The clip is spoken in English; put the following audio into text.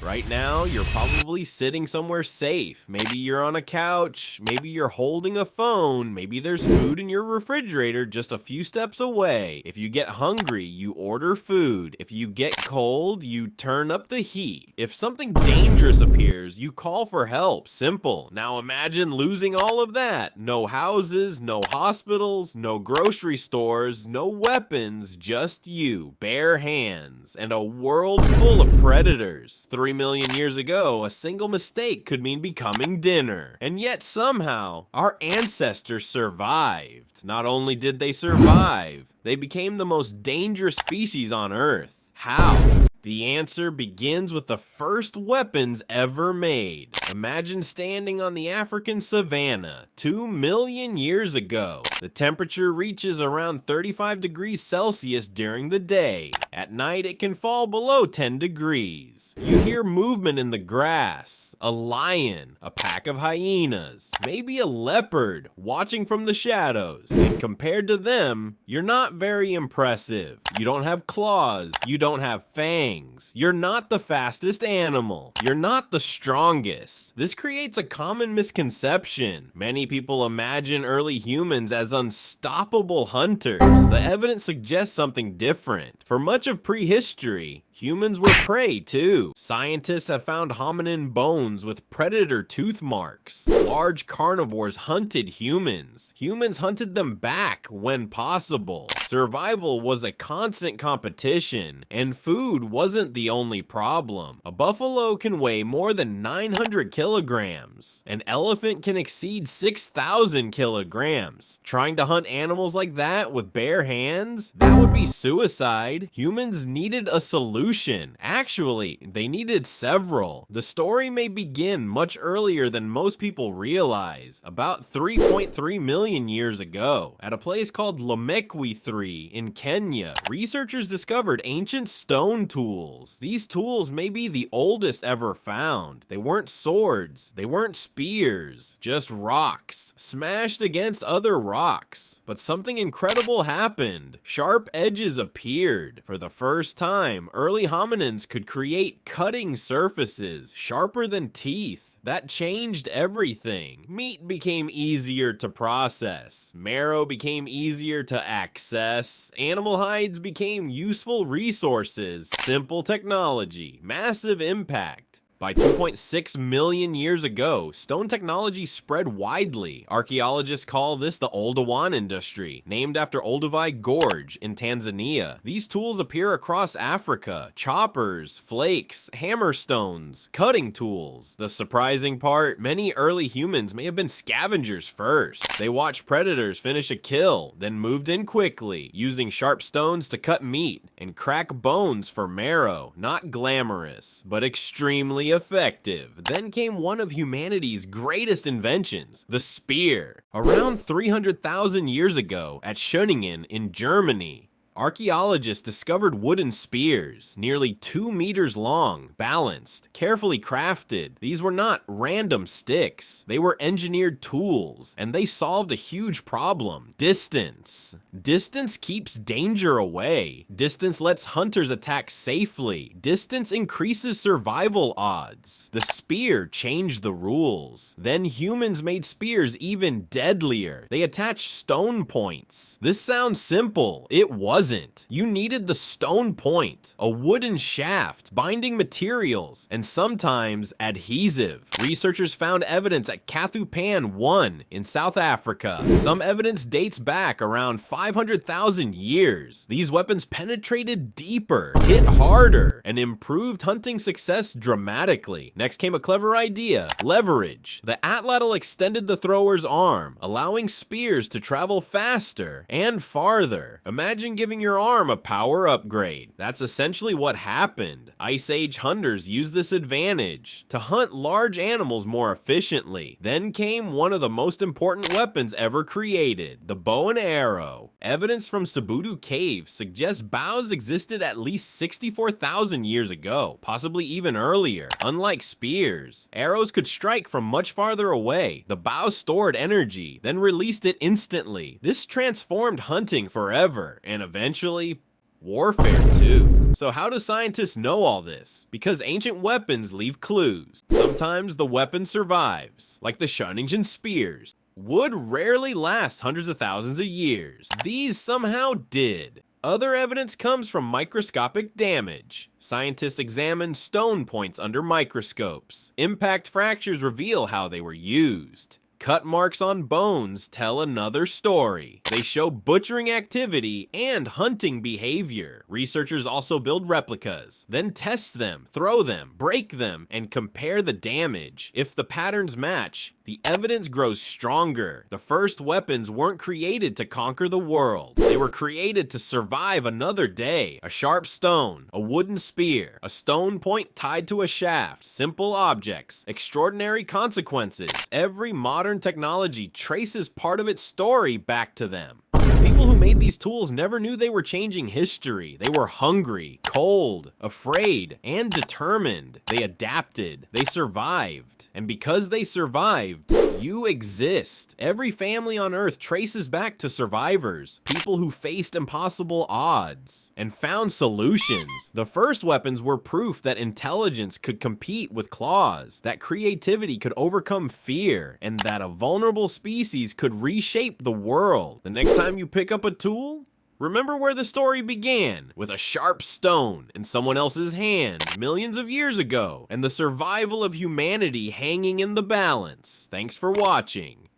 Right now, you're probably sitting somewhere safe. Maybe you're on a couch, maybe you're holding a phone, maybe there's food in your refrigerator just a few steps away. If you get hungry, you order food. If you get cold, you turn up the heat. If something dangerous appears, you call for help. Simple. Now imagine losing all of that. No houses, no hospitals, no grocery stores, no weapons, just you, bare hands, and a world full of predators. 3 million years ago, a single mistake could mean becoming dinner. And yet somehow, our ancestors survived. Not only did they survive, they became the most dangerous species on Earth. How? The answer begins with the first weapons ever made. Imagine standing on the African savanna 2 million years ago. The temperature reaches around 35 degrees Celsius during the day. At night, it can fall below 10 degrees. You hear movement in the grass, a lion, a pack of hyenas, maybe a leopard watching from the shadows. And compared to them, you're not very impressive. You don't have claws, you don't have fangs. You're not the fastest animal. You're not the strongest. This creates a common misconception. Many people imagine early humans as unstoppable hunters. The evidence suggests something different. For much of prehistory, humans were prey too. Scientists have found hominin bones with predator tooth marks. Large carnivores hunted humans. Humans hunted them back when possible. Survival was a constant competition, and food wasn't the only problem. A buffalo can weigh more than 900 kilograms. An elephant can exceed 6,000 kilograms. Trying to hunt animals like that with bare hands? That would be suicide. Humans needed a solution. Actually, they needed several. The story may begin much earlier than most people realize, about 3.3 million years ago. At a place called Lamekwi 3 in Kenya, researchers discovered ancient stone tools. These tools may be the oldest ever found. They weren't swords, they weren't spears, just rocks, smashed against other rocks. But something incredible happened. Sharp edges appeared. For the first time, early hominins could create cutting surfaces, sharper than teeth. That changed everything. Meat became easier to process. Marrow became easier to access. Animal hides became useful resources. Simple technology. Massive impact. By 2.6 million years ago, stone technology spread widely. Archaeologists call this the Oldowan industry, named after Olduvai Gorge in Tanzania. These tools appear across Africa: choppers, flakes, hammerstones, cutting tools. The surprising part, many early humans may have been scavengers first. They watched predators finish a kill, then moved in quickly, using sharp stones to cut meat and crack bones for marrow. Not glamorous, but extremely effective. Then came one of humanity's greatest inventions, the spear. Around 300,000 years ago at Schöningen in Germany, archaeologists discovered wooden spears, nearly 2 meters long, balanced, carefully crafted. These were not random sticks. They were engineered tools, and they solved a huge problem: distance. Distance keeps danger away. Distance lets hunters attack safely. Distance increases survival odds. The spear changed the rules. Then humans made spears even deadlier. They attached stone points. This sounds simple. It wasn't. You needed the stone point, a wooden shaft, binding materials, and sometimes adhesive. Researchers found evidence at Kathupan 1 in South Africa. Some evidence dates back around 500,000 years. These weapons penetrated deeper, hit harder, and improved hunting success dramatically. Next came a clever idea: leverage. The atlatl extended the thrower's arm, allowing spears to travel faster and farther. Imagine giving your arm a power upgrade. That's essentially what happened. Ice Age hunters used this advantage to hunt large animals more efficiently. Then came one of the most important weapons ever created, the bow and arrow. Evidence from Sabudu Cave suggests bows existed at least 64,000 years ago, possibly even earlier. Unlike spears, arrows could strike from much farther away. The bow stored energy, then released it instantly. This transformed hunting forever, and eventually, warfare too. So how do scientists know all this? Because ancient weapons leave clues. Sometimes the weapon survives, like the Shunningen spears. Wood rarely lasts hundreds of thousands of years. These somehow did. Other evidence comes from microscopic damage. Scientists examine stone points under microscopes. Impact fractures reveal how they were used. Cut marks on bones tell another story. They show butchering activity and hunting behavior. Researchers also build replicas, then test them, throw them, break them, and compare the damage. If the patterns match, the evidence grows stronger. The first weapons weren't created to conquer the world. They were created to survive another day. A sharp stone, a wooden spear, a stone point tied to a shaft, simple objects, extraordinary consequences. Every modern technology traces part of its story back to them. The people who made these tools never knew they were changing history. They were hungry, cold, afraid, and determined. They adapted. They survived. And because they survived, you exist. Every family on Earth traces back to survivors, people who faced impossible odds and found solutions. The first weapons were proof that intelligence could compete with claws, that creativity could overcome fear, and that a vulnerable species could reshape the world. The next time you pick up a tool, remember where the story began, with a sharp stone in someone else's hand millions of years ago, and the survival of humanity hanging in the balance. Thanks for watching.